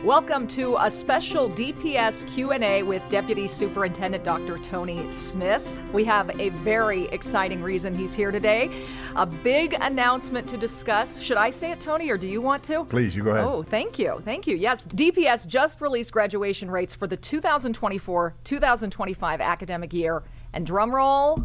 Welcome to a special DPS Q&A with Deputy Superintendent Dr. Tony Smith. We have a very exciting reason he's here today. A big announcement to discuss. Should I say it, Tony, or do you want to? Please, you go ahead. Oh, thank you. Thank you. Yes, DPS just released graduation rates for the 2024-2025 academic year. And drum roll,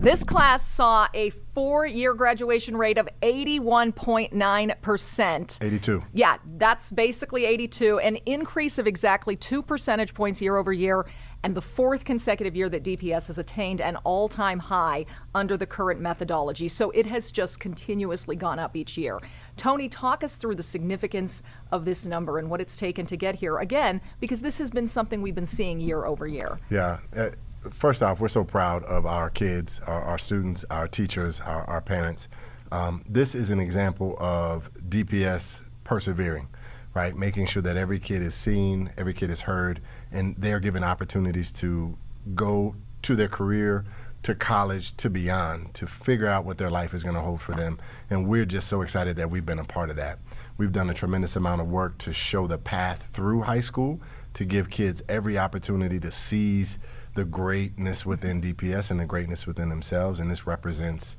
this class saw a four-year graduation rate of 81.9%. 82. Yeah, that's basically 82, an increase of exactly 2 percentage points year over year, and the fourth consecutive year that DPS has attained an all-time high under the current methodology. So it has just continuously gone up each year. Tony, talk us through the significance of this number and what it's taken to get here, again, because this has been something we've been seeing year over year. Yeah. First off, we're so proud of our kids, our students, our teachers, our parents. This is an example of DPS persevering, right? Making sure that every kid is seen, every kid is heard, and they're given opportunities to go to their career, to college, to beyond, to figure out what their life is going to hold for them. And we're just so excited that we've been a part of that. We've done a tremendous amount of work to show the path through high school, to give kids every opportunity to seize the greatness within DPS and the greatness within themselves, and this represents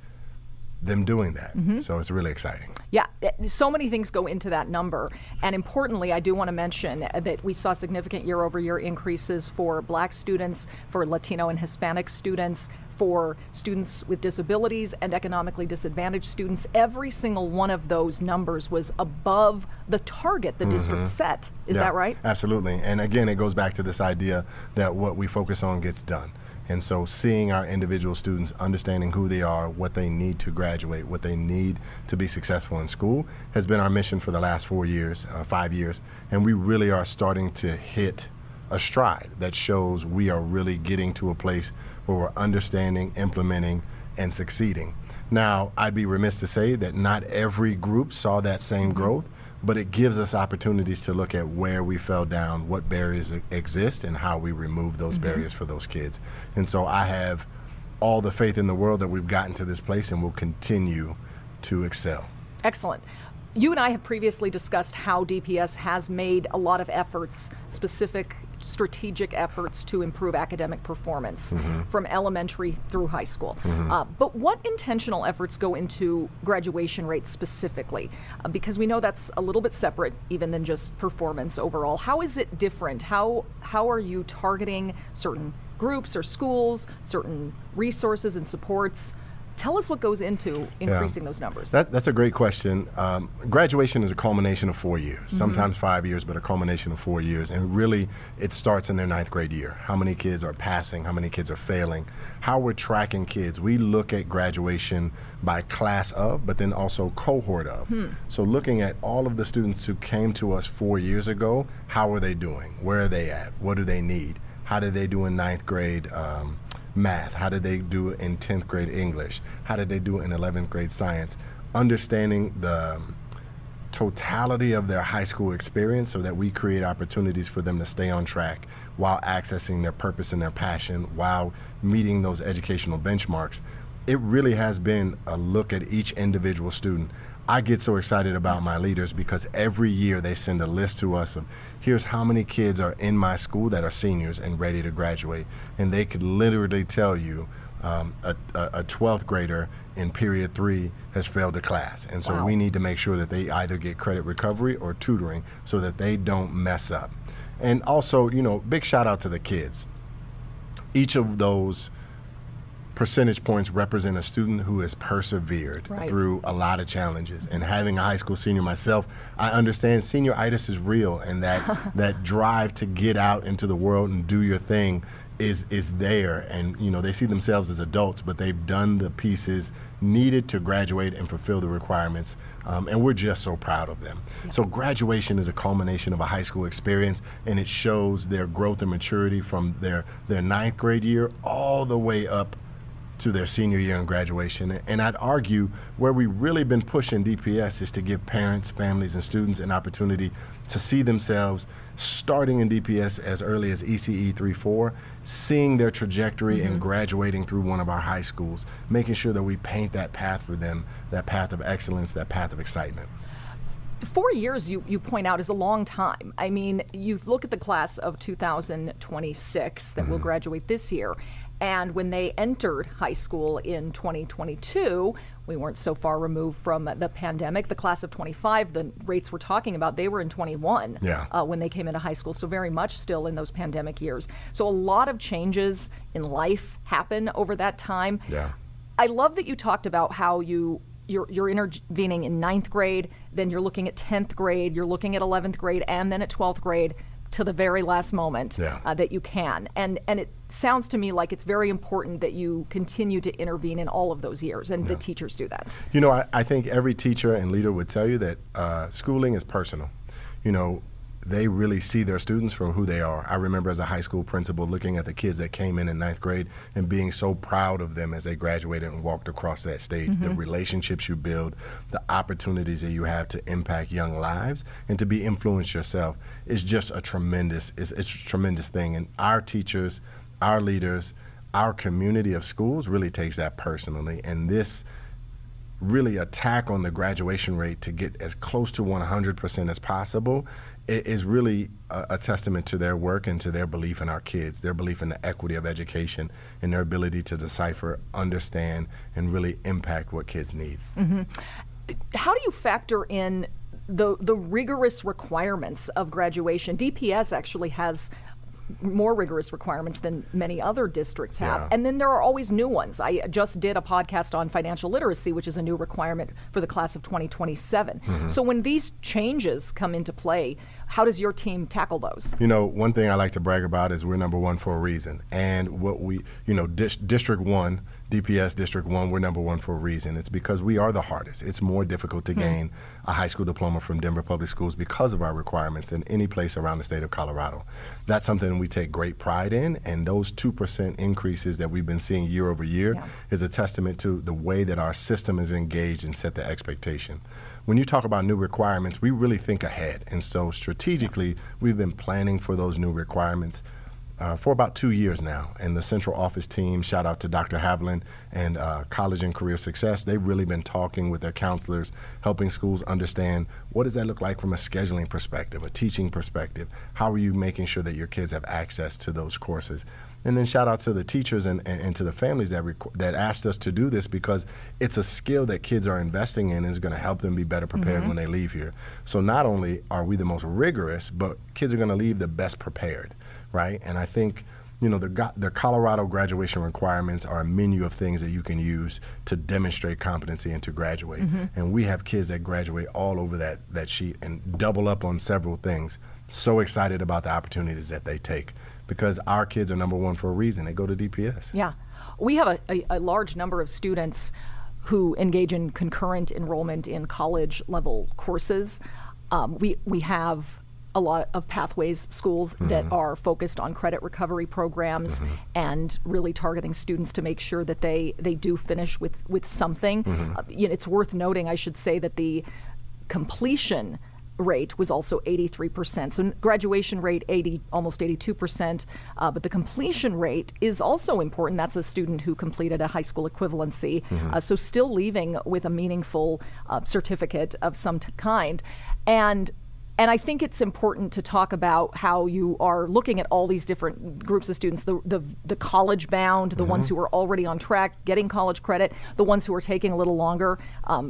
them doing that. Mm-hmm. So it's really exciting. Yeah, so many things go into that number. And importantly, I do want to mention that we saw significant year-over-year increases for Black students, for Latino and Hispanic students, for students with disabilities and economically disadvantaged students. Every single one of those numbers was above the target the district set. Is that right? Absolutely. And again, it goes back to this idea that what we focus on gets done. And so seeing our individual students, understanding who they are, what they need to graduate, what they need to be successful in school has been our mission for the last 5 years. And we really are starting to hit a stride that shows we are really getting to a place where we're understanding, implementing, and succeeding. Now, I'd be remiss to say that not every group saw that same growth, but it gives us opportunities to look at where we fell down, what barriers exist, and how we remove those barriers for those kids. And so I have all the faith in the world that we've gotten to this place and will continue to excel. Excellent. You and I have previously discussed how DPS has made a lot of efforts, specific strategic efforts to improve academic performance from elementary through high school. But what intentional efforts go into graduation rates specifically? Because we know that's a little bit separate even than just performance overall. How is it different? How are you targeting certain groups or schools, certain resources and supports? Tell us what goes into increasing those numbers. That's a great question. Graduation is a culmination of 4 years, sometimes 5 years, but a culmination of 4 years. And really, it starts in their 9th grade year. How many kids are passing? How many kids are failing? How we're tracking kids. We look at graduation by class of, but then also cohort of. So looking at all of the students who came to us 4 years ago, how are they doing? Where are they at? What do they need? How did they do in 9th grade math? How did they do in 10th grade English? How did they do in 11th grade science? Understanding the totality of their high school experience so that we create opportunities for them to stay on track while accessing their purpose and their passion, while meeting those educational benchmarks. It really has been a look at each individual student. I get so excited about my leaders because every year they send a list to us of here's how many kids are in my school that are seniors and ready to graduate. And they could literally tell you a 12th grader in period 3 has failed a class. And so we need to make sure that they either get credit recovery or tutoring so that they don't mess up. And also, big shout out to the kids. Each of those percentage points represent a student who has persevered through a lot of challenges. And having a high school senior myself, I understand senioritis is real, and that drive to get out into the world and do your thing is there. And they see themselves as adults, but they've done the pieces needed to graduate and fulfill the requirements. And we're just so proud of them. So graduation is a culmination of a high school experience, and it shows their growth and maturity from their 9th grade year all the way up to their senior year in graduation. And I'd argue where we've really been pushing DPS is to give parents, families, and students an opportunity to see themselves starting in DPS as early as ECE 3-4, seeing their trajectory and graduating through one of our high schools, making sure that we paint that path for them, that path of excellence, that path of excitement. 4 years, you point out, is a long time. I mean, you look at the class of 2026 that will graduate this year, and when they entered high school in 2022, we weren't so far removed from the pandemic. The class of 25, the rates we're talking about, they were in 21 when they came into high school, so very much still in those pandemic years. So a lot of changes in life happen over that time. Yeah. I love that you talked about how you're intervening in 9th grade, then you're looking at 10th grade, you're looking at 11th grade, and then at 12th grade to the very last moment that you can. And it sounds to me like it's very important that you continue to intervene in all of those years, and the teachers do that. You know, I think every teacher and leader would tell you that schooling is personal. You know, they really see their students for who they are. I remember as a high school principal looking at the kids that came in 9th grade and being so proud of them as they graduated and walked across that stage. The relationships you build, the opportunities that you have to impact young lives and to be influenced yourself is just a tremendous, it's a tremendous thing. And our teachers, our leaders, our community of schools really takes that personally. And this really attack on the graduation rate to get as close to 100% as possible is really a testament to their work and to their belief in our kids, their belief in the equity of education and their ability to decipher, understand, and really impact what kids need. How do you factor in the rigorous requirements of graduation? DPS actually has more rigorous requirements than many other districts have. And then there are always new ones. I just did a podcast on financial literacy, which is a new requirement for the class of 2027. So when these changes come into play, how does your team tackle those? You know, one thing I like to brag about is we're #1 for a reason. And what we, you know, District 1, DPS District 1, we're #1 for a reason. It's because we are the hardest. It's more difficult to gain a high school diploma from Denver Public Schools because of our requirements than any place around the state of Colorado. That's something we take great pride in, and those 2% increases that we've been seeing year over year is a testament to the way that our system is engaged and set the expectation. When you talk about new requirements, we really think ahead. And so strategically, we've been planning for those new requirements for about 2 years now. And the central office team, shout out to Dr. Haviland and College and Career Success, they've really been talking with their counselors, helping schools understand what does that look like from a scheduling perspective, a teaching perspective. How are you making sure that your kids have access to those courses? And then shout out to the teachers and to the families that asked us to do this, because it's a skill that kids are investing in and is going to help them be better prepared when they leave here. So not only are we the most rigorous, but kids are going to leave the best prepared, right? And I think, you know, the Colorado graduation requirements are a menu of things that you can use to demonstrate competency and to graduate. And we have kids that graduate all over that sheet and double up on several things. So excited about the opportunities that they take, because our kids are #1 for a reason. They go to DPS. Yeah. We have a large number of students who engage in concurrent enrollment in college level courses. We have a lot of pathways schools that are focused on credit recovery programs and really targeting students to make sure that they do finish with something. You know, it's worth noting, I should say, that the completion rate was also 83%. So graduation rate, almost 82%, but the completion rate is also important. That's a student who completed a high school equivalency, so still leaving with a meaningful certificate of some kind. And I think it's important to talk about how you are looking at all these different groups of students, the college bound, the ones who are already on track, getting college credit, the ones who are taking a little longer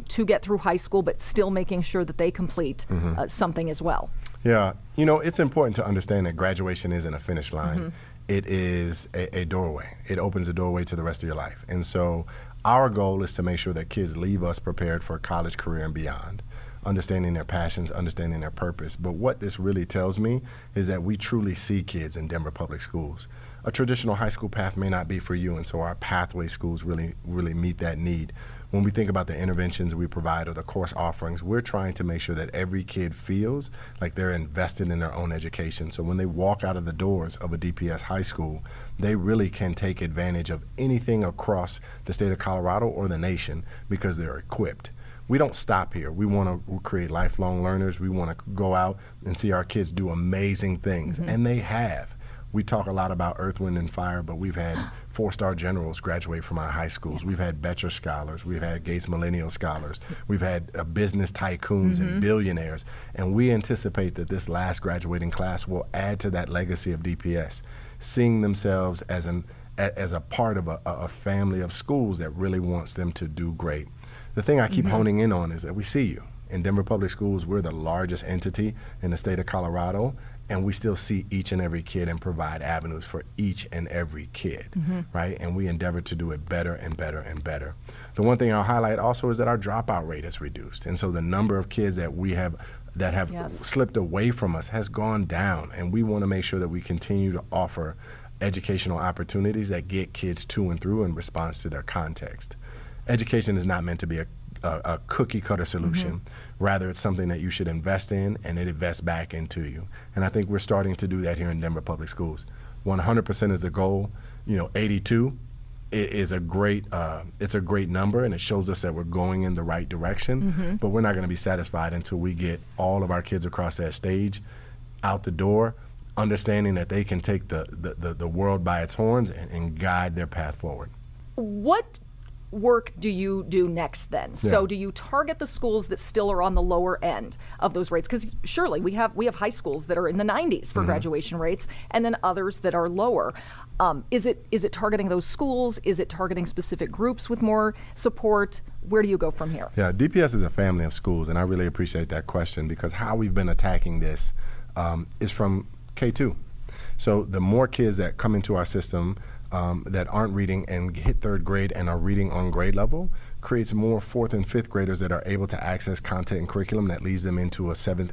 to get through high school, but still making sure that they complete something as well. Yeah, you know, it's important to understand that graduation isn't a finish line. It is a doorway. It opens the doorway to the rest of your life. And so our goal is to make sure that kids leave us prepared for a college career and beyond, understanding their passions, understanding their purpose. But what this really tells me is that we truly see kids in Denver Public Schools. A traditional high school path may not be for you, and so our pathway schools really meet that need. When we think about the interventions we provide or the course offerings, we're trying to make sure that every kid feels like they're invested in their own education. So when they walk out of the doors of a DPS high school, they really can take advantage of anything across the state of Colorado or the nation because they're equipped. We don't stop here. We want to create lifelong learners. We want to go out and see our kids do amazing things, and they have. We talk a lot about Earth, Wind, and Fire, but we've had 4-star generals graduate from our high schools. We've had Betcher scholars. We've had Gates Millennial scholars. We've had business tycoons and billionaires. And we anticipate that this last graduating class will add to that legacy of DPS, seeing themselves as a part of a family of schools that really wants them to do great. The thing I keep honing in on is that we see you. In Denver Public Schools, we're the largest entity in the state of Colorado, and we still see each and every kid and provide avenues for each and every kid, right? And we endeavor to do it better and better and better. The one thing I'll highlight also is that our dropout rate has reduced. And so the number of kids that we have that have slipped away from us has gone down. And we want to make sure that we continue to offer educational opportunities that get kids to and through in response to their context. Education is not meant to be a cookie cutter solution. Rather, it's something that you should invest in, and it invests back into you. And I think we're starting to do that here in Denver Public Schools. 100% is the goal. 82 is a great, it's a great number, and it shows us that we're going in the right direction. But we're not going to be satisfied until we get all of our kids across that stage, out the door, understanding that they can take the world by its horns and guide their path forward. What work do you do next then? So do you target the schools that still are on the lower end of those rates? Because surely we have high schools that are in the 90s for graduation rates, and then others that are lower. Is it targeting those schools? Is it targeting specific groups with more support? Where do you go from here? Yeah, DPS is a family of schools, and I really appreciate that question, because how we've been attacking this is from K2. So the more kids that come into our system that aren't reading and hit 3rd grade and are reading on grade level creates more 4th and 5th graders that are able to access content and curriculum that leads them into a 6th,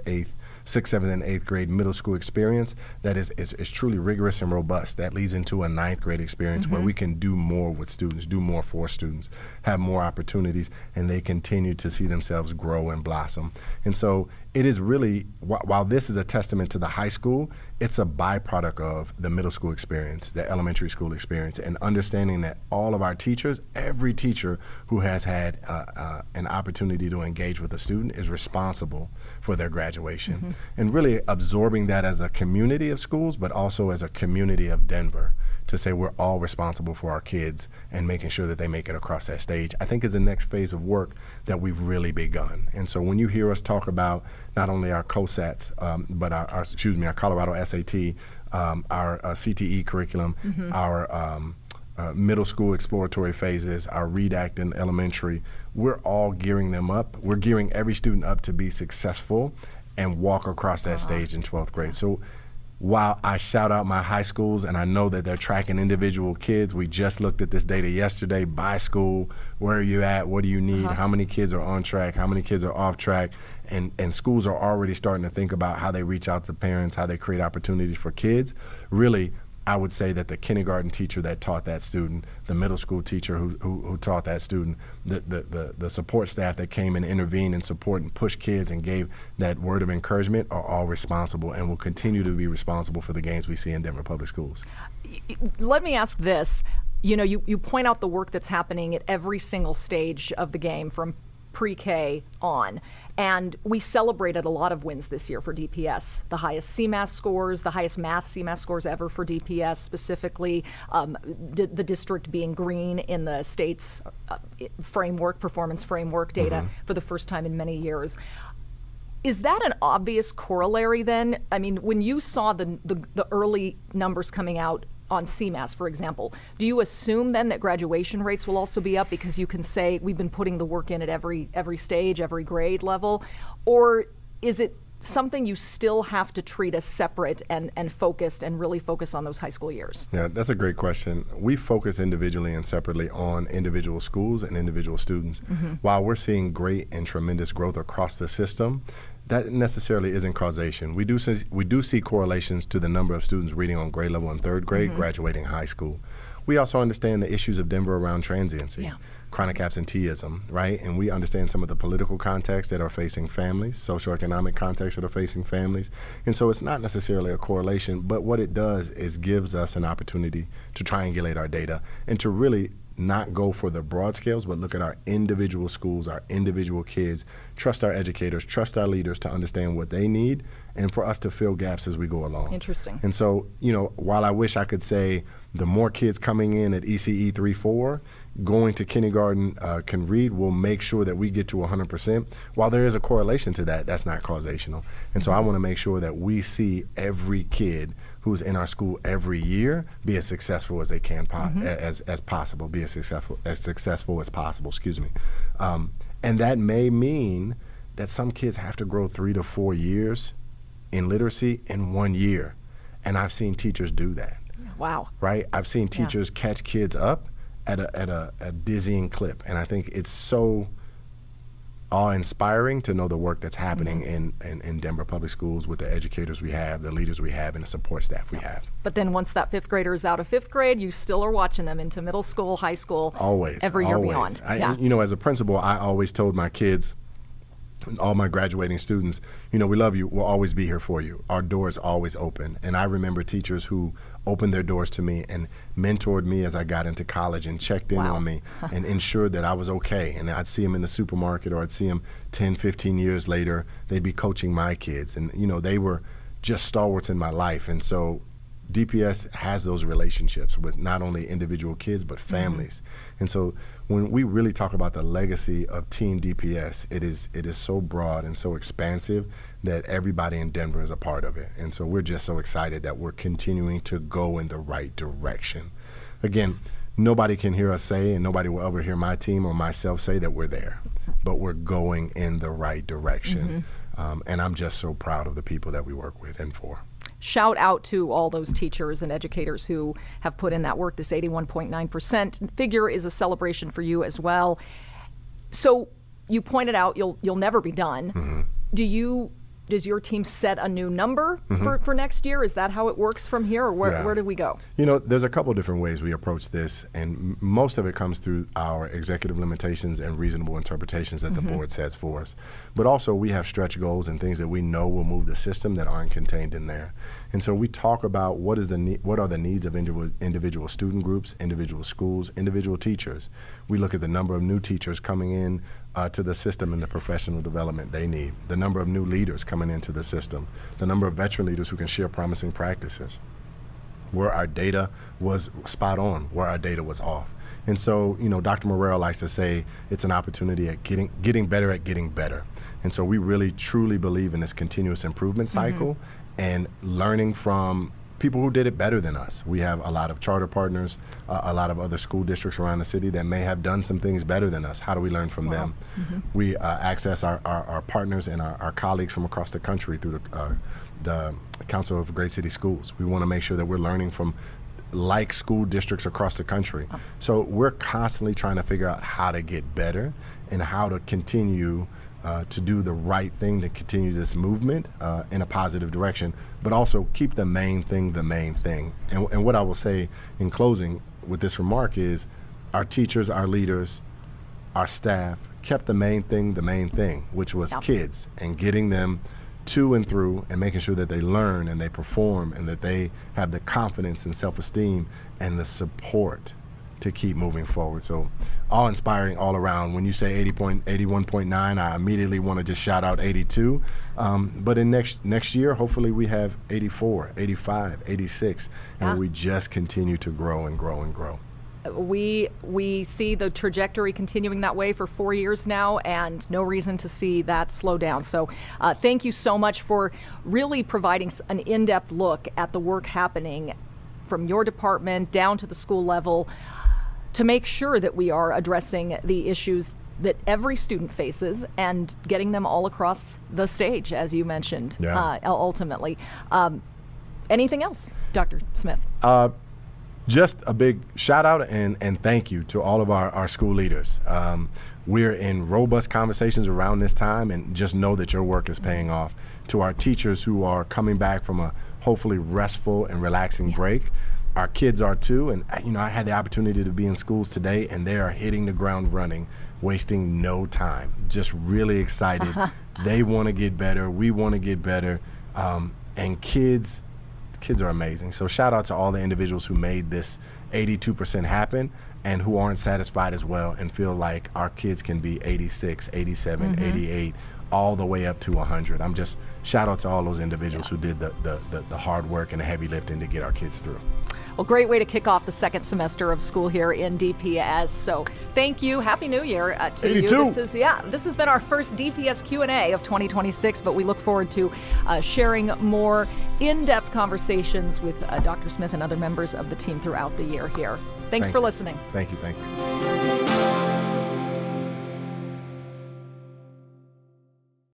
7th, and 8th grade middle school experience that is truly rigorous and robust. That leads into a 9th grade experience where we can do more with students, do more for students, have more opportunities, and they continue to see themselves grow and blossom. And so it is really, while this is a testament to the high school, it's a byproduct of the middle school experience, the elementary school experience, and understanding that all of our teachers, every teacher who has had an opportunity to engage with a student is responsible for their graduation. And really absorbing that as a community of schools, but also as a community of Denver, to say we're all responsible for our kids and making sure that they make it across that stage, I think is the next phase of work that we've really begun. And so when you hear us talk about not only our COSATs, but our Colorado SAT, our CTE curriculum, our middle school exploratory phases, our Read Act in elementary, we're all gearing them up. We're gearing every student up to be successful and walk across that stage in 12th grade. So while I shout out my high schools and I know that they're tracking individual kids, we just looked at this data yesterday by school. Where are you at? What do you need? How many kids are on track? How many kids are off track? And schools are already starting to think about how they reach out to parents, how they create opportunities for kids. Really, I would say that the kindergarten teacher that taught that student, the middle school teacher who taught that student, the support staff that came and intervened and support and pushed kids and gave that word of encouragement are all responsible and will continue to be responsible for the gains we see in Denver Public Schools. Let me ask this. You point out the work that's happening at every single stage of the game from pre-K on. And we celebrated a lot of wins this year for DPS. The highest CMAS scores, the highest math CMAS scores ever for DPS, specifically the district being green in the state's framework, performance framework data for the first time in many years. Is that an obvious corollary then? I mean, when you saw the early numbers coming out on CMAS, for example, do you assume then that graduation rates will also be up because you can say we've been putting the work in at every stage, every grade level? Or is it something you still have to treat as separate and focused and really focus on those high school years? Yeah, that's a great question. We focus individually and separately on individual schools and individual students. While we're seeing great and tremendous growth across the system, that necessarily isn't causation. We do see correlations to the number of students reading on grade level in 3rd grade, graduating high school. We also understand the issues of Denver around transiency, chronic absenteeism, right? And we understand some of the political context that are facing families, socioeconomic context that are facing families. And so it's not necessarily a correlation, but what it does is gives us an opportunity to triangulate our data and to really not go for the broad scales, but look at our individual schools, our individual kids, trust our educators, trust our leaders to understand what they need, and for us to fill gaps as we go along. Interesting. And so, while I wish I could say the more kids coming in at ECE 3-4, going to kindergarten can read, will make sure that we get to 100%. While there is a correlation to that, that's not causational. And so I want to make sure that we see every kid who's in our school every year be as successful as they can, as possible, be as successful as possible, excuse me. And that may mean that some kids have to grow 3 to 4 years in literacy in 1 year. And I've seen teachers do that. Wow. Right? I've seen teachers catch kids up at a dizzying clip. And I think it's so awe-inspiring to know the work that's happening in Denver Public Schools with the educators we have, the leaders we have, and the support staff we have. But then once that fifth grader is out of fifth grade, you still are watching them into middle school, high school, always, every year beyond. As a principal, I always told my kids, all my graduating students, we love you. We'll always be here for you. Our door is always open. And I remember teachers who opened their doors to me and mentored me as I got into college and checked in on me and ensured that I was okay. And I'd see them in the supermarket, or I'd see them 10, 15 years later. They'd be coaching my kids. And, they were just stalwarts in my life. And so DPS has those relationships with not only individual kids, but families. And so when we really talk about the legacy of Team DPS, it is so broad and so expansive that everybody in Denver is a part of it. And so we're just so excited that we're continuing to go in the right direction. Again, nobody can hear us say, and nobody will ever hear my team or myself say that we're there, but we're going in the right direction. And I'm just so proud of the people that we work with and for. Shout out to all those teachers and educators who have put in that work. This 81.9% figure is a celebration for you as well. So you pointed out you'll never be done. Does your team set a new number for next year? Is that how it works from here, or where do we go? There's a couple different ways we approach this, and most of it comes through our executive limitations and reasonable interpretations that the board sets for us. But also we have stretch goals and things that we know will move the system that aren't contained in there. And so we talk about what are the needs of individual student groups, individual schools, individual teachers. We look at the number of new teachers coming in to the system and the professional development they need, the number of new leaders coming into the system, the number of veteran leaders who can share promising practices, where our data was spot on, where our data was off. And so, Dr. Morrell likes to say it's an opportunity at getting better at getting better. And so we really truly believe in this continuous improvement cycle and learning from people who did it better than us. We have a lot of charter partners, a lot of other school districts around the city that may have done some things better than us. How do we learn from them? We access our partners and our colleagues from across the country through the Council of Great City Schools. We want to make sure that we're learning from like school districts across the country. So we're constantly trying to figure out how to get better and how to continue to do the right thing, to continue this movement in a positive direction, but also keep the main thing the main thing. And what I will say in closing with this remark is our teachers, our leaders, our staff kept the main thing, which was kids, and getting them to and through and making sure that they learn and they perform and that they have the confidence and self-esteem and the support to keep moving forward. So awe-inspiring all around. When you say 81.9, I immediately want to just shout out 82. But in next year, hopefully we have 84, 85, 86, and we just continue to grow and grow and grow. We see the trajectory continuing that way for 4 years now, and no reason to see that slow down. So thank you so much for really providing an in-depth look at the work happening from your department down to the school level to make sure that we are addressing the issues that every student faces and getting them all across the stage, as you mentioned, ultimately. Anything else, Dr. Smith? Just a big shout out and thank you to all of our school leaders. We're in robust conversations around this time, and just know that your work is paying off. To our teachers who are coming back from a hopefully restful and relaxing break, our kids are too. And I had the opportunity to be in schools today, and they are hitting the ground running, wasting no time. Just really excited. They want to get better. We want to get better. And kids kids are amazing. So shout out to all the individuals who made this 82% happen and who aren't satisfied as well and feel like our kids can be 86, 87, 88, all the way up to 100. I'm just shout out to all those individuals who did the hard work and the heavy lifting to get our kids through. Well, great way to kick off the second semester of school here in DPS. So thank you. Happy New Year to 82. you. This has been our first DPS Q&A of 2026, but we look forward to sharing more in-depth conversations with Dr. Smith and other members of the team throughout the year here. Thanks for listening. Thank you.